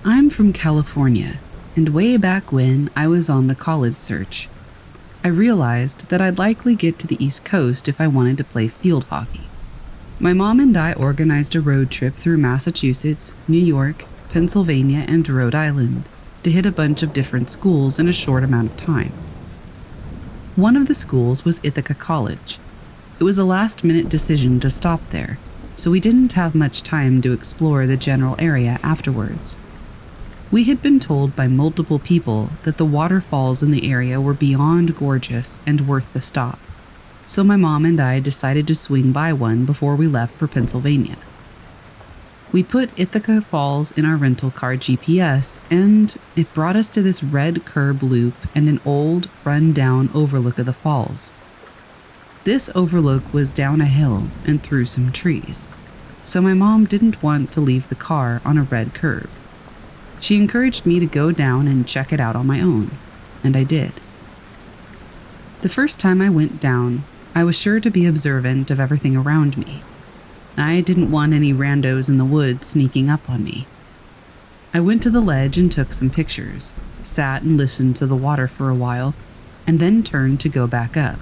I'm from California, and way back when I was on the college search, I realized that I'd likely get to the East Coast if I wanted to play field hockey. My mom and I organized a road trip through Massachusetts, New York, Pennsylvania, and Rhode Island to hit a bunch of different schools in a short amount of time. One of the schools was Ithaca College. It was a last-minute decision to stop there, so we didn't have much time to explore the general area afterwards. We had been told by multiple people that the waterfalls in the area were beyond gorgeous and worth the stop, so my mom and I decided to swing by one before we left for Pennsylvania. We put Ithaca Falls in our rental car GPS, and it brought us to this red curb loop and an old, run-down overlook of the falls. This overlook was down a hill and through some trees, so my mom didn't want to leave the car on a red curb. She encouraged me to go down and check it out on my own, and I did. The first time I went down, I was sure to be observant of everything around me. I didn't want any randos in the woods sneaking up on me. I went to the ledge and took some pictures, sat and listened to the water for a while, and then turned to go back up.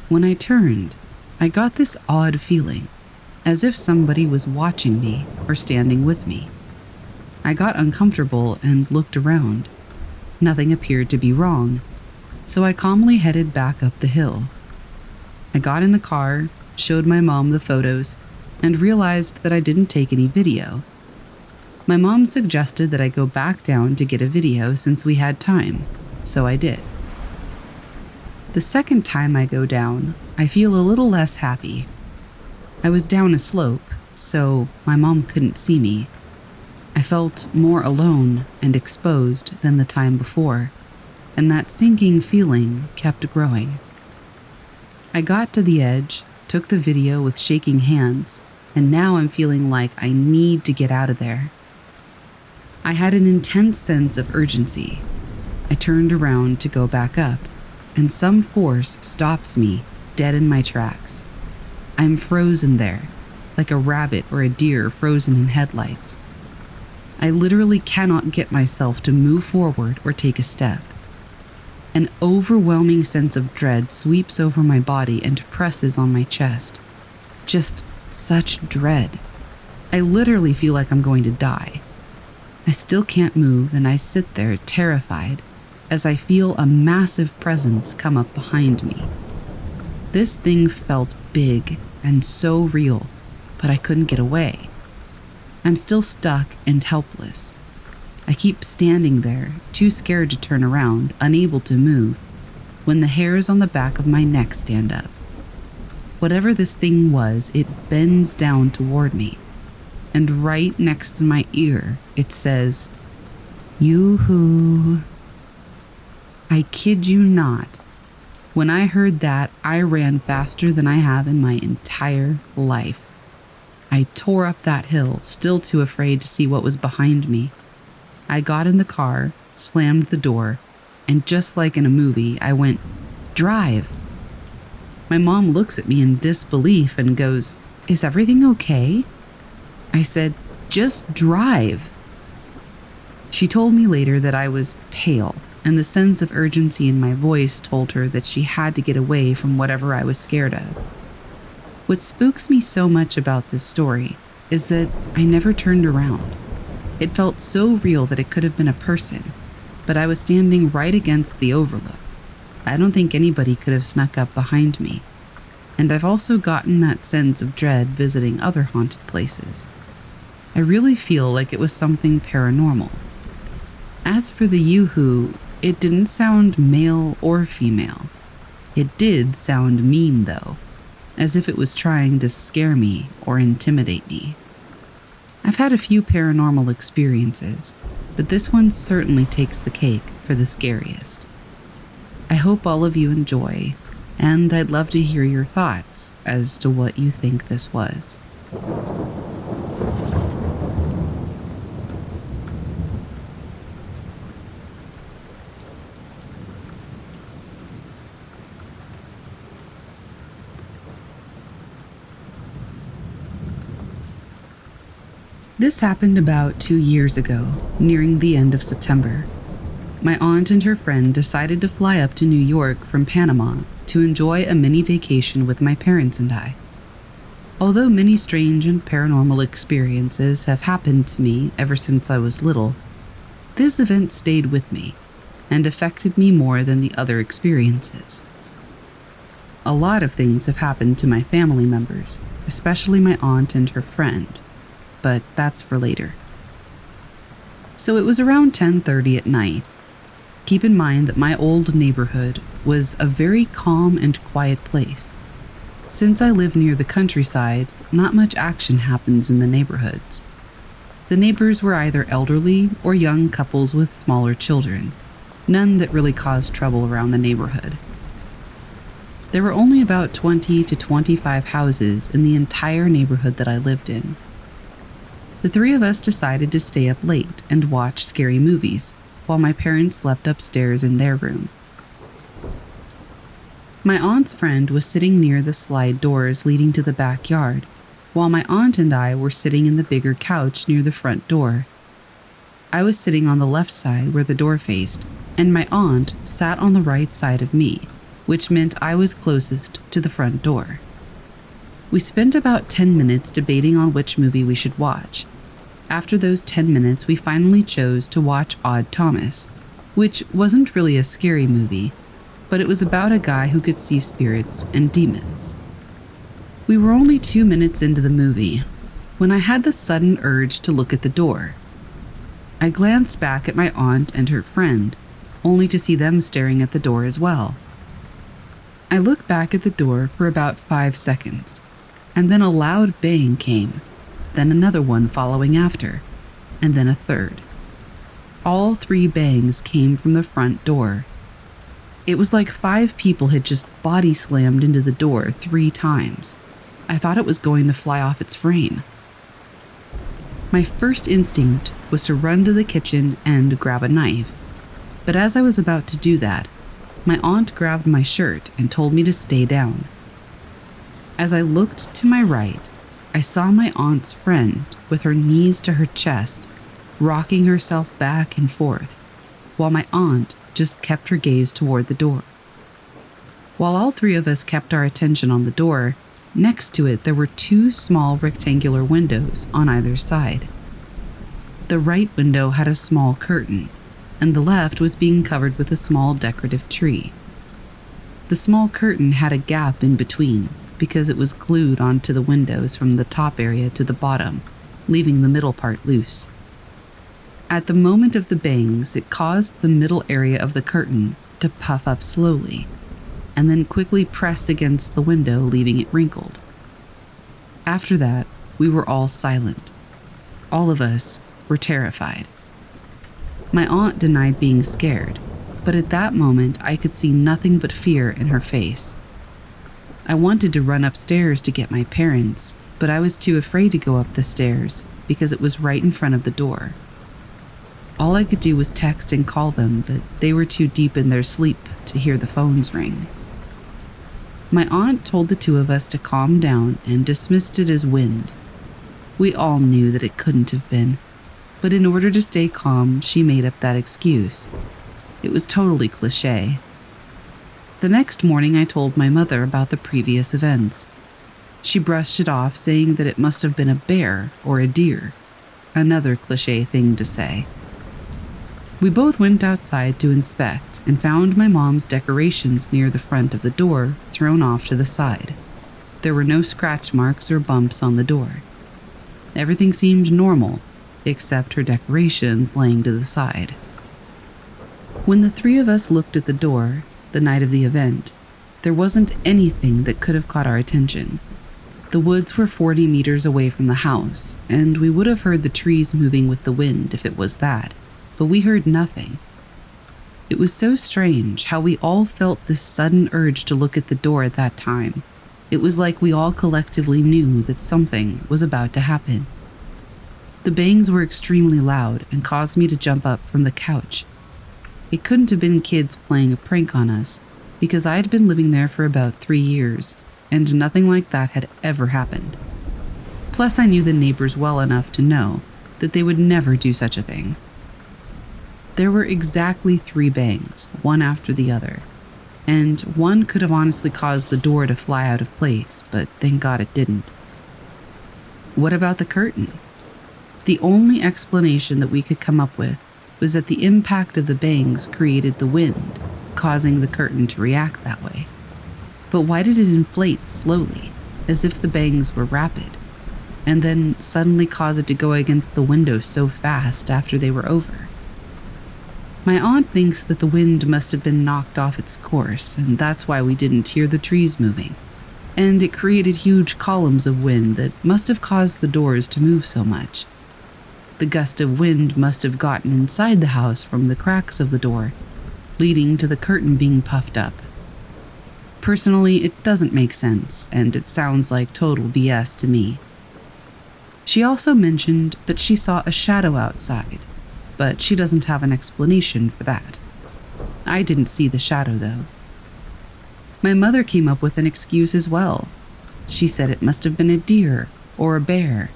When I turned, I got this odd feeling, as if somebody was watching me or standing with me. I got uncomfortable and looked around. Nothing appeared to be wrong, so I calmly headed back up the hill. I got in the car, showed my mom the photos, and realized that I didn't take any video. My mom suggested that I go back down to get a video since we had time, so I did. The second time I go down, I feel a little less happy. I was down a slope, so my mom couldn't see me. I felt more alone and exposed than the time before, and that sinking feeling kept growing. I got to the edge, took the video with shaking hands, and now I'm feeling like I need to get out of there. I had an intense sense of urgency. I turned around to go back up, and some force stops me dead in my tracks. I'm frozen there, like a rabbit or a deer frozen in headlights. I literally cannot get myself to move forward or take a step. An overwhelming sense of dread sweeps over my body and presses on my chest. Just such dread. I literally feel like I'm going to die. I still can't move, and I sit there terrified as I feel a massive presence come up behind me. This thing felt big and so real, but I couldn't get away. I'm still stuck and helpless. I keep standing there, too scared to turn around, unable to move, when the hairs on the back of my neck stand up. Whatever this thing was, it bends down toward me, and right next to my ear, it says, "Yoo-hoo." I kid you not. When I heard that, I ran faster than I have in my entire life. I tore up that hill, still too afraid to see what was behind me. I got in the car, slammed the door, and just like in a movie, I went, "Drive." My mom looks at me in disbelief and goes, "Is everything okay?" I said, "Just drive." She told me later that I was pale, and the sense of urgency in my voice told her that she had to get away from whatever I was scared of. What spooks me so much about this story is that I never turned around. It felt so real that it could have been a person, but I was standing right against the overlook. I don't think anybody could have snuck up behind me, and I've also gotten that sense of dread visiting other haunted places. I really feel like it was something paranormal. As for the yoo-hoo, it didn't sound male or female. It did sound mean, though, as if it was trying to scare me or intimidate me. I've had a few paranormal experiences, but this one certainly takes the cake for the scariest. I hope all of you enjoy, and I'd love to hear your thoughts as to what you think this was. This happened about 2 years ago, nearing the end of September. My aunt and her friend decided to fly up to New York from Panama to enjoy a mini vacation with my parents and I. Although many strange and paranormal experiences have happened to me ever since I was little, this event stayed with me and affected me more than the other experiences. A lot of things have happened to my family members, especially my aunt and her friend, but that's for later. So it was around 10:30 at night. Keep in mind that my old neighborhood was a very calm and quiet place. Since I live near the countryside, not much action happens in the neighborhoods. The neighbors were either elderly or young couples with smaller children, none that really caused trouble around the neighborhood. There were only about 20 to 25 houses in the entire neighborhood that I lived in. The three of us decided to stay up late and watch scary movies, while my parents slept upstairs in their room. My aunt's friend was sitting near the slide doors leading to the backyard, while my aunt and I were sitting in the bigger couch near the front door. I was sitting on the left side where the door faced, and my aunt sat on the right side of me, which meant I was closest to the front door. We spent about 10 minutes debating on which movie we should watch. After those 10 minutes, we finally chose to watch Odd Thomas, which wasn't really a scary movie, but it was about a guy who could see spirits and demons. We were only 2 minutes into the movie when I had the sudden urge to look at the door. I glanced back at my aunt and her friend, only to see them staring at the door as well. I looked back at the door for about 5 seconds, and then a loud bang came, then another one following after, and then a third. All 3 bangs came from the front door. It was like 5 people had just body slammed into the door 3 times. I thought it was going to fly off its frame. My first instinct was to run to the kitchen and grab a knife, but as I was about to do that, my aunt grabbed my shirt and told me to stay down. As I looked to my right, I saw my aunt's friend with her knees to her chest, rocking herself back and forth, while my aunt just kept her gaze toward the door. While all 3 of us kept our attention on the door, next to it there were 2 small rectangular windows on either side. The right window had a small curtain, and the left was being covered with a small decorative tree. The small curtain had a gap in between because it was glued onto the windows from the top area to the bottom, leaving the middle part loose. At the moment of the bangs, it caused the middle area of the curtain to puff up slowly, and then quickly press against the window, leaving it wrinkled. After that, we were all silent. All of us were terrified. My aunt denied being scared, but at that moment I could see nothing but fear in her face. I wanted to run upstairs to get my parents, but I was too afraid to go up the stairs because it was right in front of the door. All I could do was text and call them, but they were too deep in their sleep to hear the phones ring. My aunt told the 2 of us to calm down and dismissed it as wind. We all knew that it couldn't have been, but in order to stay calm, she made up that excuse. It was totally cliché. The next morning, I told my mother about the previous events. She brushed it off, saying that it must have been a bear or a deer, another cliché thing to say. We both went outside to inspect and found my mom's decorations near the front of the door thrown off to the side. There were no scratch marks or bumps on the door. Everything seemed normal, except her decorations laying to the side. When the 3 of us looked at the door, the night of the event, there wasn't anything that could have caught our attention. The woods were 40 meters away from the house, and we would have heard the trees moving with the wind if it was that, but we heard nothing. It was so strange how we all felt this sudden urge to look at the door at that time. It was like we all collectively knew that something was about to happen. The bangs were extremely loud and caused me to jump up from the couch. It couldn't have been kids playing a prank on us, because I had been living there for about 3 years, and nothing like that had ever happened. Plus, I knew the neighbors well enough to know that they would never do such a thing. There were exactly 3 bangs, one after the other, and one could have honestly caused the door to fly out of place, but thank God it didn't. What about the curtain? The only explanation that we could come up with was that the impact of the bangs created the wind, causing the curtain to react that way. But why did it inflate slowly, as if the bangs were rapid, and then suddenly cause it to go against the window so fast after they were over? My aunt thinks that the wind must have been knocked off its course, and that's why we didn't hear the trees moving. And it created huge columns of wind that must have caused the doors to move so much. The gust of wind must have gotten inside the house from the cracks of the door, leading to the curtain being puffed up. Personally, it doesn't make sense, and it sounds like total BS to me. She also mentioned that she saw a shadow outside, but she doesn't have an explanation for that. I didn't see the shadow, though. My mother came up with an excuse as well. She said it must have been a deer or a bear.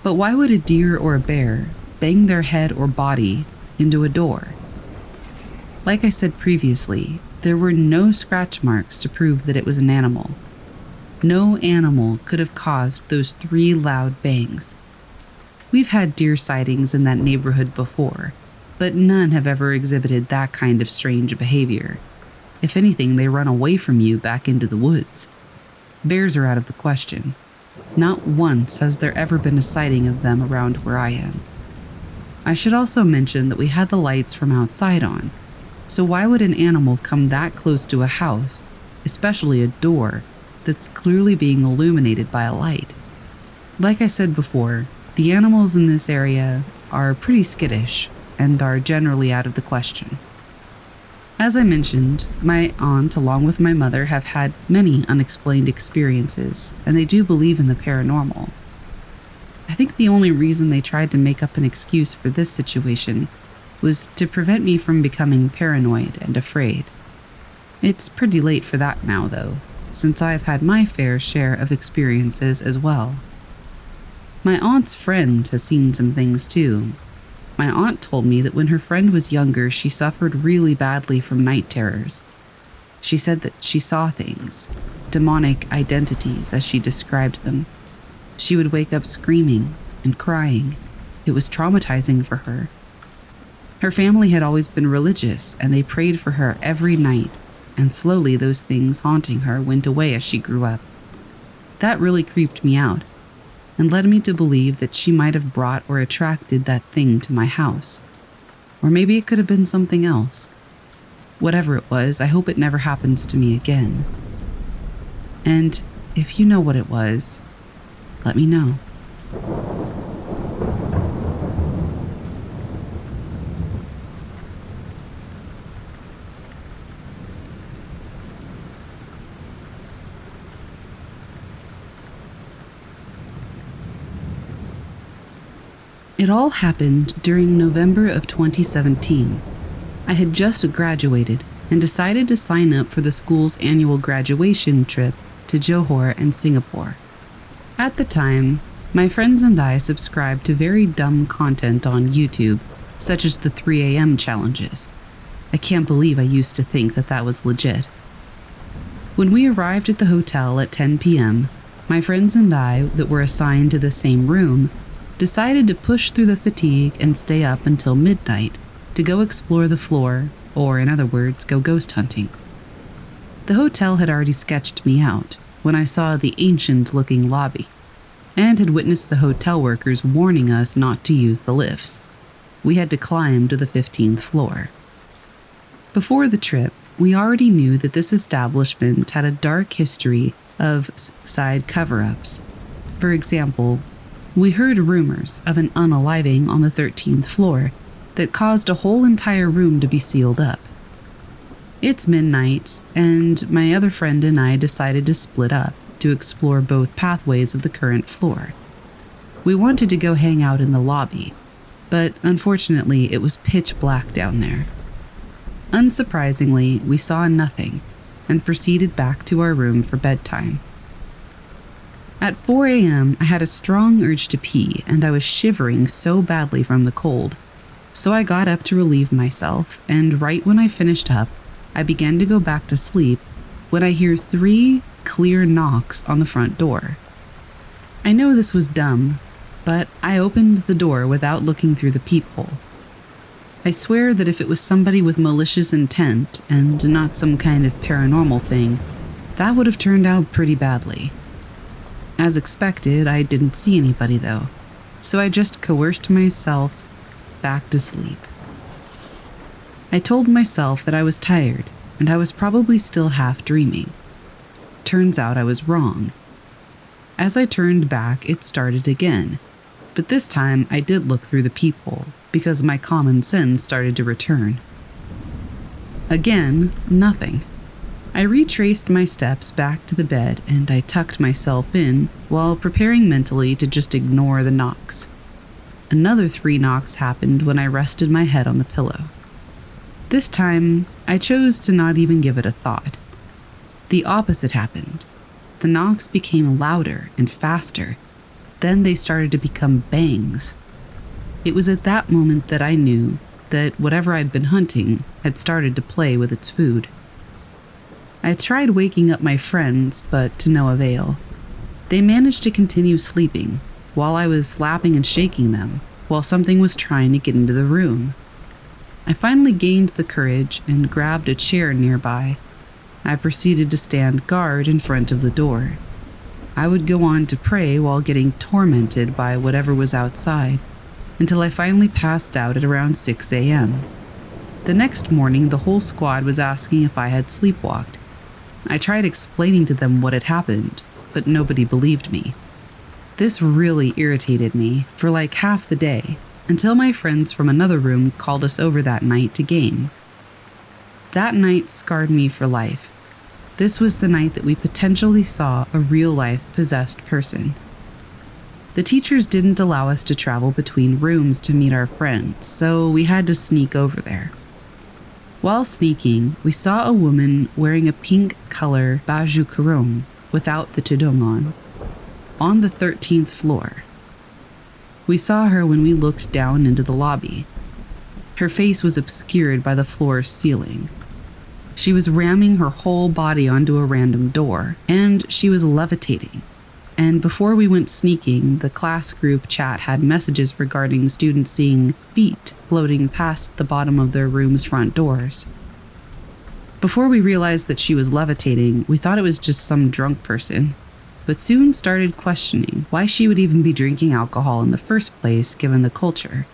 But why would a deer or a bear bang their head or body into a door? Like I said previously, there were no scratch marks to prove that it was an animal. No animal could have caused those 3 loud bangs. We've had deer sightings in that neighborhood before, but none have ever exhibited that kind of strange behavior. If anything, they run away from you back into the woods. Bears are out of the question. Not once has there ever been a sighting of them around where I am. I should also mention that we had the lights from outside on, so why would an animal come that close to a house, especially a door, that's clearly being illuminated by a light? Like I said before, the animals in this area are pretty skittish and are generally out of the question. As I mentioned, my aunt along with my mother have had many unexplained experiences, and they do believe in the paranormal. I think the only reason they tried to make up an excuse for this situation was to prevent me from becoming paranoid and afraid. It's pretty late for that now, though, since I've had my fair share of experiences as well. My aunt's friend has seen some things too. My aunt told me that when her friend was younger, she suffered really badly from night terrors. She said that she saw things, demonic identities as she described them. She would wake up screaming and crying. It was traumatizing for her. Her family had always been religious, and they prayed for her every night, and slowly those things haunting her went away as she grew up. That really creeped me out, and led me to believe that she might have brought or attracted that thing to my house. Or maybe it could have been something else. Whatever it was, I hope it never happens to me again. And if you know what it was, let me know. It all happened during November of 2017. I had just graduated and decided to sign up for the school's annual graduation trip to Johor and Singapore. At the time, my friends and I subscribed to very dumb content on YouTube, such as the 3 a.m. challenges. I can't believe I used to think that that was legit. When we arrived at the hotel at 10 p.m., my friends and I that were assigned to the same room decided to push through the fatigue and stay up until midnight to go explore the floor, or in other words, go ghost hunting. The hotel had already sketched me out when I saw the ancient-looking lobby, and had witnessed the hotel workers warning us not to use the lifts. We had to climb to the 15th floor. Before the trip, we already knew that this establishment had a dark history of suicide cover-ups. For example, we heard rumors of an unaliving on the 13th floor that caused a whole entire room to be sealed up. It's midnight, and my other friend and I decided to split up to explore both pathways of the current floor. We wanted to go hang out in the lobby, but unfortunately it was pitch black down there. Unsurprisingly, we saw nothing and proceeded back to our room for bedtime. At 4 a.m., I had a strong urge to pee, and I was shivering so badly from the cold. So I got up to relieve myself, and right when I finished up, I began to go back to sleep when I hear 3 clear knocks on the front door. I know this was dumb, but I opened the door without looking through the peephole. I swear that if it was somebody with malicious intent and not some kind of paranormal thing, that would have turned out pretty badly. As expected, I didn't see anybody though, so I just coerced myself back to sleep. I told myself that I was tired and I was probably still half dreaming. Turns out I was wrong. As I turned back, it started again, but this time I did look through the peephole because my common sense started to return. Again, nothing. I retraced my steps back to the bed and I tucked myself in while preparing mentally to just ignore the knocks. Another 3 knocks happened when I rested my head on the pillow. This time, I chose to not even give it a thought. The opposite happened. The knocks became louder and faster. Then they started to become bangs. It was at that moment that I knew that whatever I'd been hunting had started to play with its food. I tried waking up my friends, but to no avail. They managed to continue sleeping while I was slapping and shaking them while something was trying to get into the room. I finally gained the courage and grabbed a chair nearby. I proceeded to stand guard in front of the door. I would go on to pray while getting tormented by whatever was outside, until I finally passed out at around 6 a.m. The next morning, the whole squad was asking if I had sleepwalked. I tried explaining to them what had happened, but nobody believed me. This really irritated me for like half the day, until my friends from another room called us over that night to game. That night scarred me for life. This was the night that we potentially saw a real-life possessed person. The teachers didn't allow us to travel between rooms to meet our friends, so we had to sneak over there. While sneaking, we saw a woman wearing a pink color baju kurung without the tudung on the 13th floor. We saw her when we looked down into the lobby. Her face was obscured by the floor's ceiling. She was ramming her whole body onto a random door, and she was levitating. And before we went sneaking, the class group chat had messages regarding students seeing feet floating past the bottom of their room's front doors. Before we realized that she was levitating, we thought it was just some drunk person, but soon started questioning why she would even be drinking alcohol in the first place given the culture.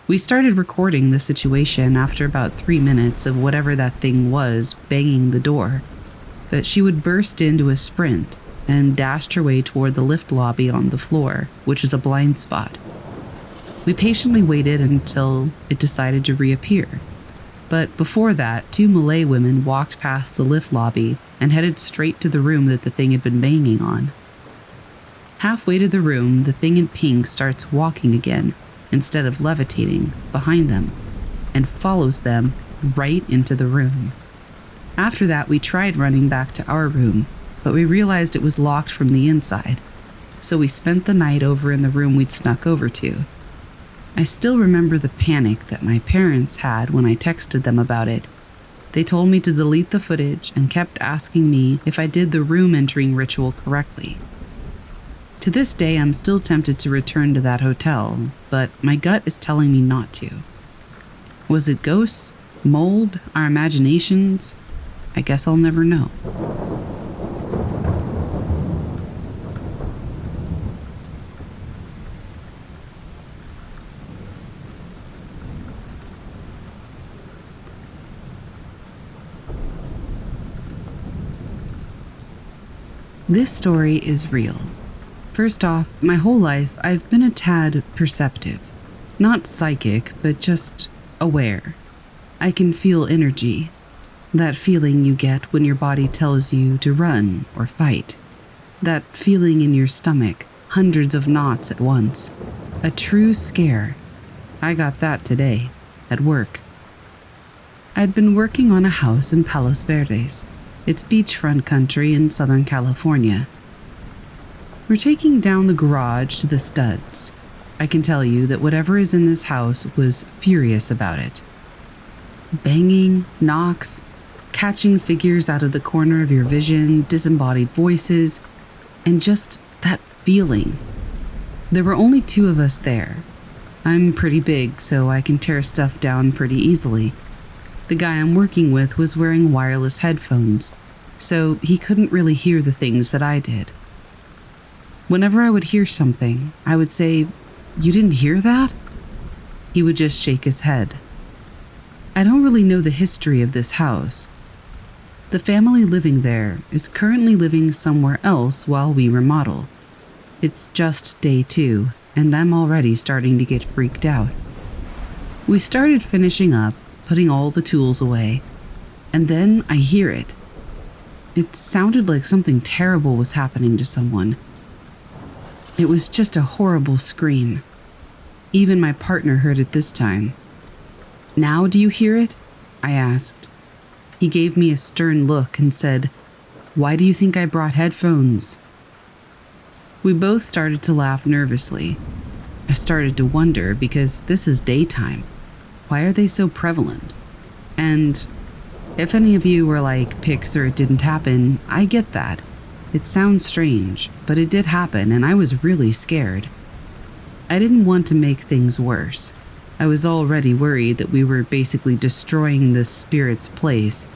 We started recording the situation after about 3 minutes of whatever that thing was banging the door, but she would burst into a sprint and dashed her way toward the lift lobby on the floor, which is a blind spot. We patiently waited until it decided to reappear. But before that, 2 Malay women walked past the lift lobby and headed straight to the room that the thing had been banging on. Halfway to the room, the thing in pink starts walking again, instead of levitating, behind them, and follows them right into the room. After that, we tried running back to our room, but we realized it was locked from the inside, so we spent the night over in the room we'd snuck over to. I still remember the panic that my parents had when I texted them about it. They told me to delete the footage and kept asking me if I did the room entering ritual correctly. To this day, I'm still tempted to return to that hotel, but my gut is telling me not to. Was it ghosts? Mold? Our imaginations? I guess I'll never know. This story is real. First off, my whole life I've been a tad perceptive. Not psychic, but just aware. I can feel energy. That feeling you get when your body tells you to run or fight. That feeling in your stomach, hundreds of knots at once. A true scare. I got that today, at work. I'd been working on a house in Palos Verdes. It's beachfront country in Southern California. We're taking down the garage to the studs. I can tell you that whatever is in this house was furious about it. Banging, knocks, catching figures out of the corner of your vision, disembodied voices, and just that feeling. There were only two of us there. I'm pretty big, so I can tear stuff down pretty easily. The guy I'm working with was wearing wireless headphones, so he couldn't really hear the things that I did. Whenever I would hear something, I would say, "You didn't hear that?" He would just shake his head. I don't really know the history of this house. The family living there is currently living somewhere else while we remodel. It's just day 2, and I'm already starting to get freaked out. We started finishing up, putting all the tools away, and then I hear it. It sounded like something terrible was happening to someone. It was just a horrible scream. Even my partner heard it this time. "Now do you hear it?" I asked. He gave me a stern look and said, "Why do you think I brought headphones?" We both started to laugh nervously. I started to wonder because this is daytime. Why are they so prevalent? And if any of you were like, "Pics or it didn't happen," I get that. It sounds strange, but it did happen and I was really scared. I didn't want to make things worse. I was already worried that we were basically destroying this spirit's place.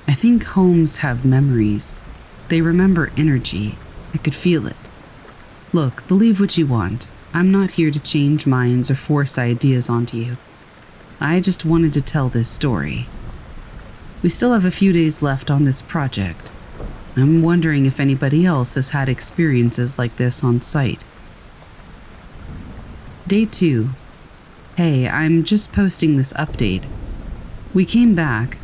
I think homes have memories. They remember energy. I could feel it. Look, believe what you want. I'm not here to change minds or force ideas onto you. I just wanted to tell this story. We still have a few days left on this project. I'm wondering if anybody else has had experiences like this on site. Day 2. Hey, I'm just posting this update. We came back.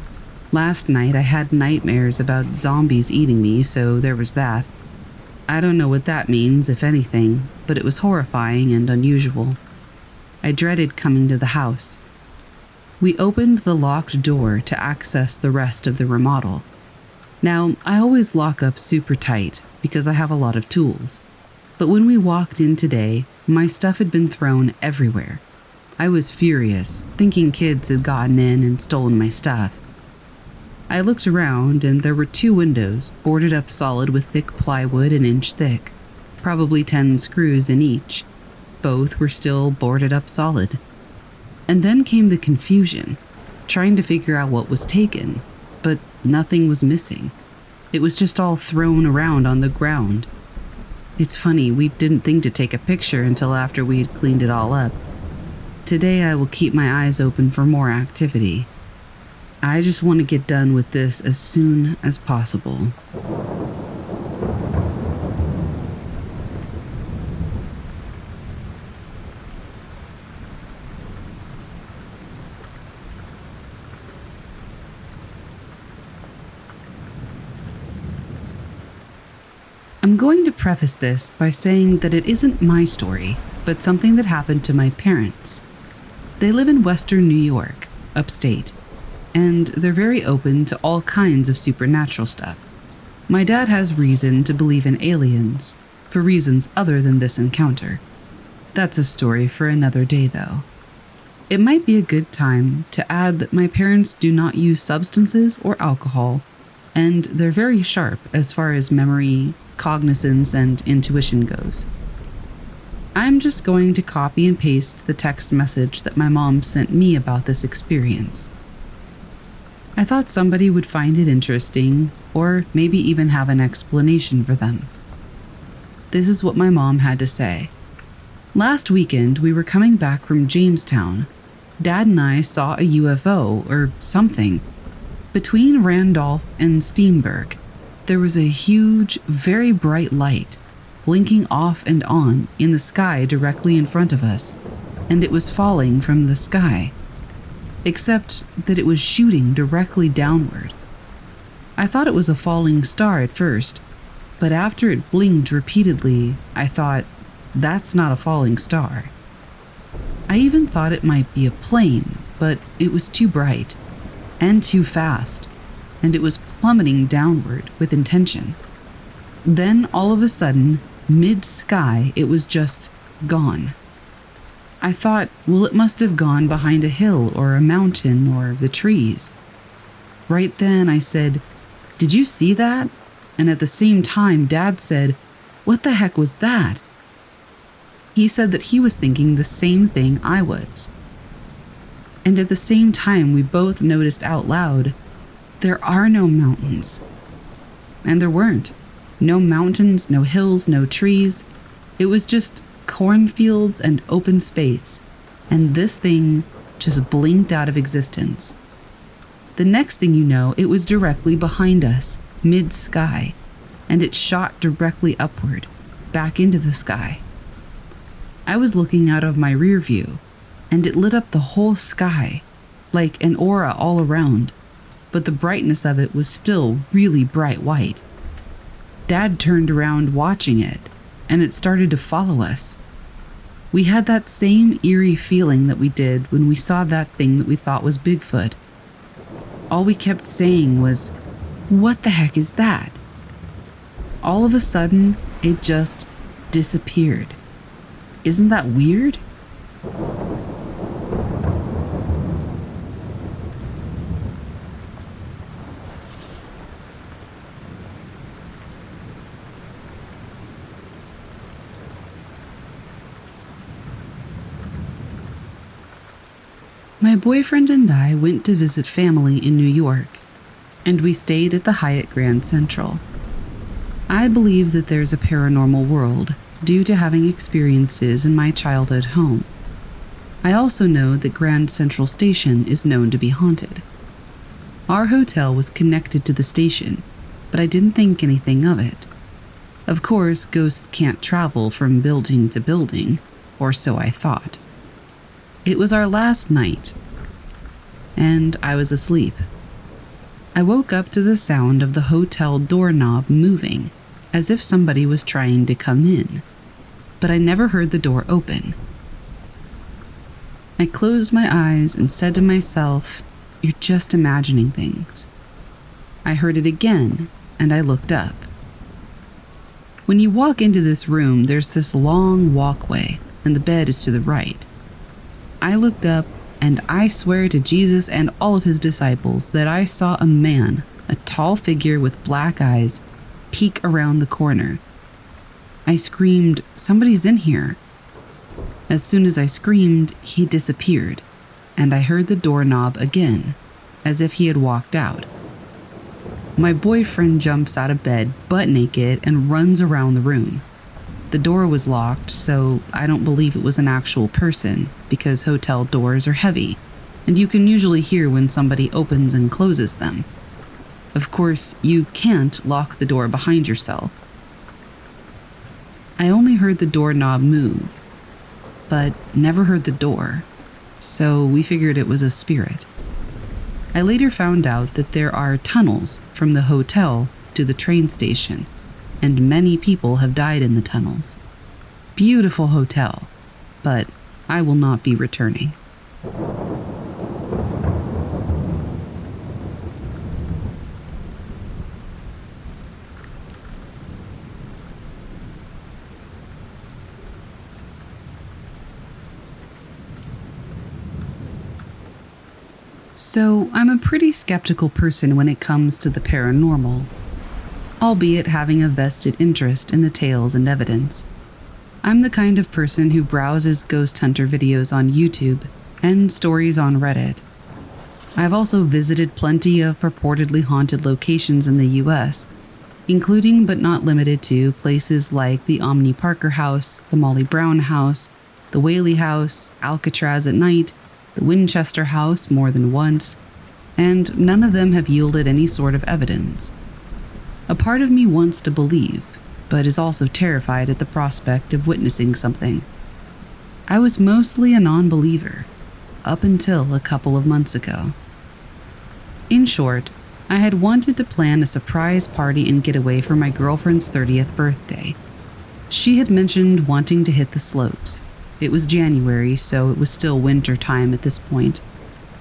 Last night I had nightmares about zombies eating me, so there was that. I don't know what that means, if anything, but it was horrifying and unusual. I dreaded coming to the house. We opened the locked door to access the rest of the remodel. Now, I always lock up super tight because I have a lot of tools. But when we walked in today, my stuff had been thrown everywhere. I was furious, thinking kids had gotten in and stolen my stuff. I looked around and there were 2 windows boarded up solid with thick plywood an inch thick, probably 10 screws in each. Both were still boarded up solid. And then came the confusion, trying to figure out what was taken, but nothing was missing. It was just all thrown around on the ground. It's funny, we didn't think to take a picture until after we had cleaned it all up. Today I will keep my eyes open for more activity. I just want to get done with this as soon as possible. I'm going to preface this by saying that it isn't my story, but something that happened to my parents. They live in Western New York, upstate, and they're very open to all kinds of supernatural stuff. My dad has reason to believe in aliens, for reasons other than this encounter. That's a story for another day, though. It might be a good time to add that my parents do not use substances or alcohol, and they're very sharp as far as memory, cognizance, and intuition goes. I'm just going to copy and paste the text message that my mom sent me about this experience. I thought somebody would find it interesting, or maybe even have an explanation for them. This is what my mom had to say. Last weekend, we were coming back from Jamestown. Dad and I saw a UFO, or something. Between Randolph and Steenburg, there was a huge, very bright light, blinking off and on in the sky directly in front of us, and it was falling from the sky. Except that it was shooting directly downward. I thought it was a falling star at first, but after it blinked repeatedly, I thought, that's not a falling star. I even thought it might be a plane, but it was too bright and too fast, and it was plummeting downward with intention. Then, all of a sudden, mid-sky, it was just gone. I thought, well, it must have gone behind a hill or a mountain or the trees. Right then I said, "Did you see that?" And at the same time, Dad said, "What the heck was that?" He said that he was thinking the same thing I was. And at the same time, we both noticed out loud, there are no mountains. And there weren't. No mountains, no hills, no trees. It was just cornfields and open space. And this thing just blinked out of existence. The next thing you know, it was directly behind us, mid-sky, and it shot directly upward, back into the sky. I was looking out of my rear view, and it lit up the whole sky, like an aura all around, but the brightness of it was still really bright white. Dad turned around watching it, and it started to follow us. We had that same eerie feeling that we did when we saw that thing that we thought was Bigfoot. All we kept saying was, "What the heck is that?" All of a sudden, it just disappeared. Isn't that weird? My boyfriend and I went to visit family in New York, and we stayed at the Hyatt Grand Central. I believe that there's a paranormal world due to having experiences in my childhood home. I also know that Grand Central Station is known to be haunted. Our hotel was connected to the station, but I didn't think anything of it. Of course, ghosts can't travel from building to building, or so I thought. It was our last night, and I was asleep. I woke up to the sound of the hotel doorknob moving, as if somebody was trying to come in, but I never heard the door open. I closed my eyes and said to myself, "You're just imagining things." I heard it again, and I looked up. When you walk into this room, there's this long walkway, and the bed is to the right. I looked up, and I swear to Jesus and all of his disciples that I saw a man, a tall figure with black eyes, peek around the corner. I screamed, "Somebody's in here." As soon as I screamed, he disappeared, and I heard the doorknob again, as if he had walked out. My boyfriend jumps out of bed, butt naked, and runs around the room. The door was locked, so I don't believe it was an actual person, because hotel doors are heavy, and you can usually hear when somebody opens and closes them. Of course, you can't lock the door behind yourself. I only heard the doorknob move, but never heard the door, so we figured it was a spirit. I later found out that there are tunnels from the hotel to the train station, and many people have died in the tunnels. Beautiful hotel, but I will not be returning. So, I'm a pretty skeptical person when it comes to the paranormal, albeit having a vested interest in the tales and evidence. I'm the kind of person who browses ghost hunter videos on YouTube and stories on Reddit. I've also visited plenty of purportedly haunted locations in the US, including but not limited to places like the Omni Parker House, the Molly Brown House, the Whaley House, Alcatraz at night, the Winchester House more than once, and none of them have yielded any sort of evidence. A part of me wants to believe, but is also terrified at the prospect of witnessing something. I was mostly a non-believer, up until a couple of months ago. In short, I had wanted to plan a surprise party and getaway for my girlfriend's 30th birthday. She had mentioned wanting to hit the slopes. It was January, so it was still winter time at this point.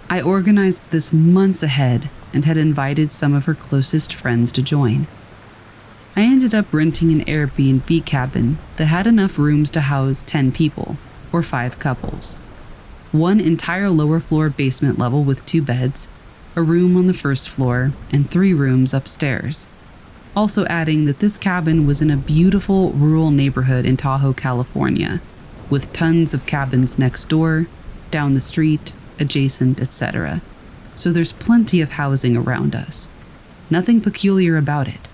I organized this months ahead and had invited some of her closest friends to join. I ended up renting an Airbnb cabin that had enough rooms to house 10 people, or 5 couples. One entire lower floor basement level with 2 beds, a room on the first floor, and 3 rooms upstairs. Also adding that this cabin was in a beautiful rural neighborhood in Tahoe, California, with tons of cabins next door, down the street, adjacent, etc. So there's plenty of housing around us. Nothing peculiar about it.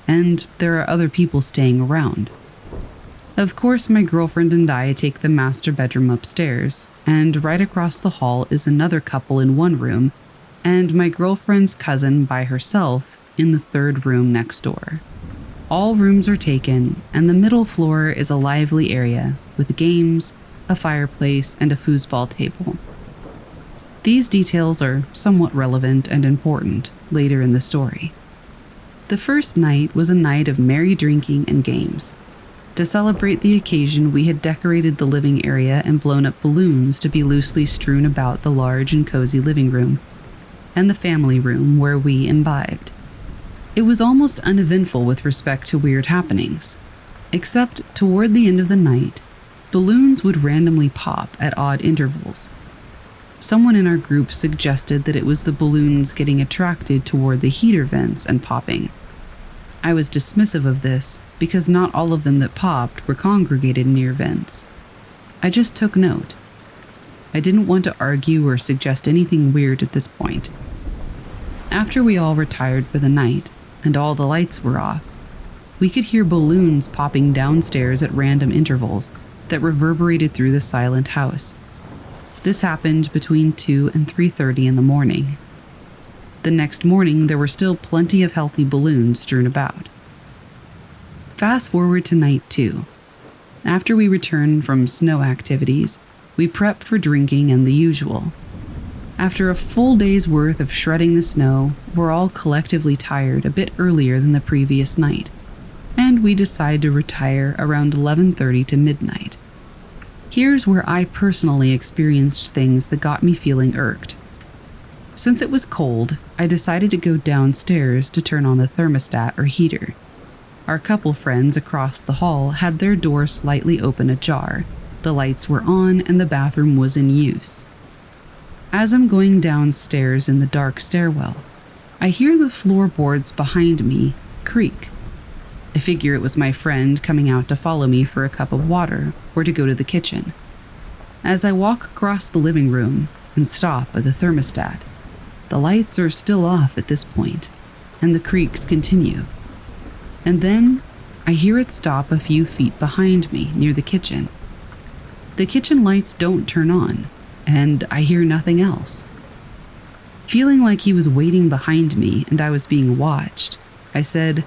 And there are other people staying around. Of course, my girlfriend and I take the master bedroom upstairs, and right across the hall is another couple in one room, and my girlfriend's cousin by herself in the 3rd room next door. All rooms are taken, and the middle floor is a lively area with games, a fireplace, and a foosball table. These details are somewhat relevant and important later in the story. The first night was a night of merry drinking and games. To celebrate the occasion, we had decorated the living area and blown up balloons to be loosely strewn about the large and cozy living room, and the family room where we imbibed. It was almost uneventful with respect to weird happenings, except toward the end of the night, balloons would randomly pop at odd intervals. Someone in our group suggested that it was the balloons getting attracted toward the heater vents and popping. I was dismissive of this because not all of them that popped were congregated near vents. I just took note. I didn't want to argue or suggest anything weird at this point. After we all retired for the night and all the lights were off, we could hear balloons popping downstairs at random intervals that reverberated through the silent house. This happened between 2 and 3:30 in the morning. The next morning, there were still plenty of healthy balloons strewn about. Fast forward to night 2. After we returned from snow activities, we prepped for drinking and the usual. After a full day's worth of shredding the snow, we're all collectively tired a bit earlier than the previous night, and we decide to retire around 11:30 to midnight. Here's where I personally experienced things that got me feeling irked. Since it was cold, I decided to go downstairs to turn on the thermostat or heater. Our couple friends across the hall had their door slightly open ajar, the lights were on, and the bathroom was in use. As I'm going downstairs in the dark stairwell, I hear the floorboards behind me creak. I figure it was my friend coming out to follow me for a cup of water or to go to the kitchen. As I walk across the living room and stop at the thermostat, the lights are still off at this point, and the creaks continue. And then I hear it stop a few feet behind me near the kitchen. The kitchen lights don't turn on, and I hear nothing else. Feeling like he was waiting behind me and I was being watched, I said,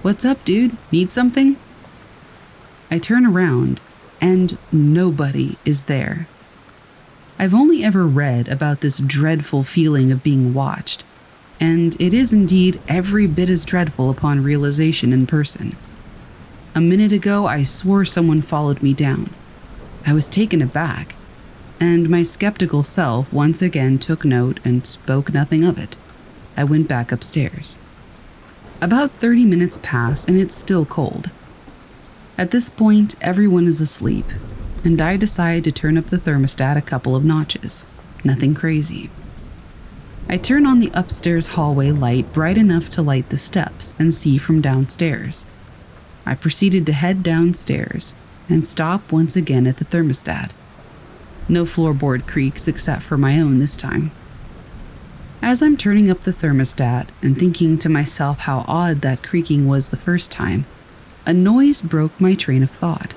"What's up, dude? Need something?" I turn around, and nobody is there. I've only ever read about this dreadful feeling of being watched, and it is indeed every bit as dreadful upon realization in person. A minute ago, I swore someone followed me down. I was taken aback, and my skeptical self once again took note and spoke nothing of it. I went back upstairs. About 30 minutes pass, and it's still cold. At this point, everyone is asleep, and I decide to turn up the thermostat a couple of notches. Nothing crazy. I turn on the upstairs hallway light bright enough to light the steps and see from downstairs. I proceeded to head downstairs and stop once again at the thermostat. No floorboard creaks except for my own this time. As I'm turning up the thermostat and thinking to myself how odd that creaking was the first time, a noise broke my train of thought.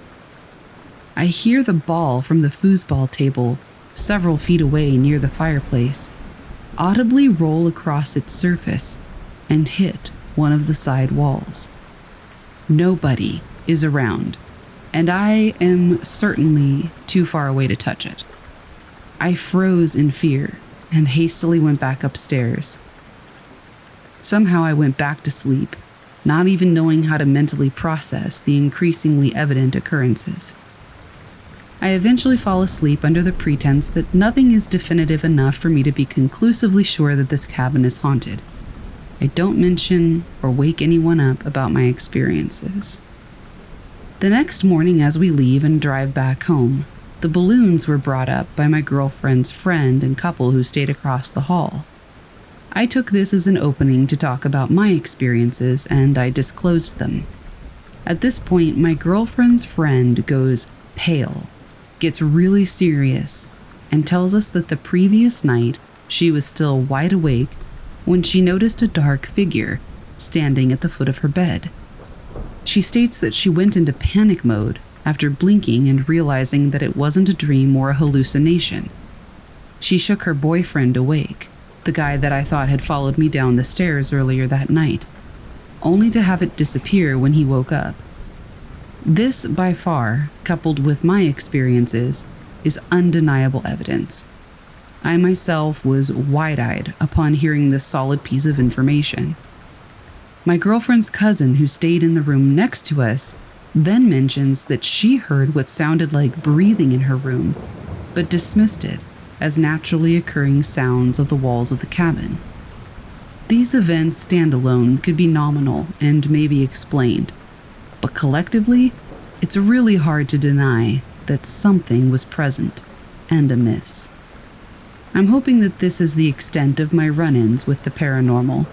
I hear the ball from the foosball table, several feet away near the fireplace, audibly roll across its surface and hit one of the side walls. Nobody is around, and I am certainly too far away to touch it. I froze in fear and hastily went back upstairs. Somehow I went back to sleep, not even knowing how to mentally process the increasingly evident occurrences. I eventually fall asleep under the pretense that nothing is definitive enough for me to be conclusively sure that this cabin is haunted. I don't mention or wake anyone up about my experiences. The next morning, as we leave and drive back home, the balloons were brought up by my girlfriend's friend and couple who stayed across the hall. I took this as an opening to talk about my experiences, and I disclosed them. At this point, my girlfriend's friend goes pale, gets really serious, and tells us that the previous night she was still wide awake when she noticed a dark figure standing at the foot of her bed. She states that she went into panic mode after blinking and realizing that it wasn't a dream or a hallucination. She shook her boyfriend awake, the guy that I thought had followed me down the stairs earlier that night, only to have it disappear when he woke up. This, by far, coupled with my experiences, is undeniable evidence. I myself was wide-eyed upon hearing this solid piece of information. My girlfriend's cousin, who stayed in the room next to us, then mentions that she heard what sounded like breathing in her room, but dismissed it as naturally occurring sounds of the walls of the cabin. These events standalone could be nominal and may be explained, but collectively, it's really hard to deny that something was present and amiss. I'm hoping that this is the extent of my run-ins with the paranormal,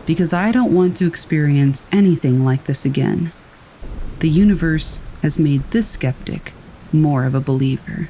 because I don't want to experience anything like this again. The universe has made this skeptic more of a believer.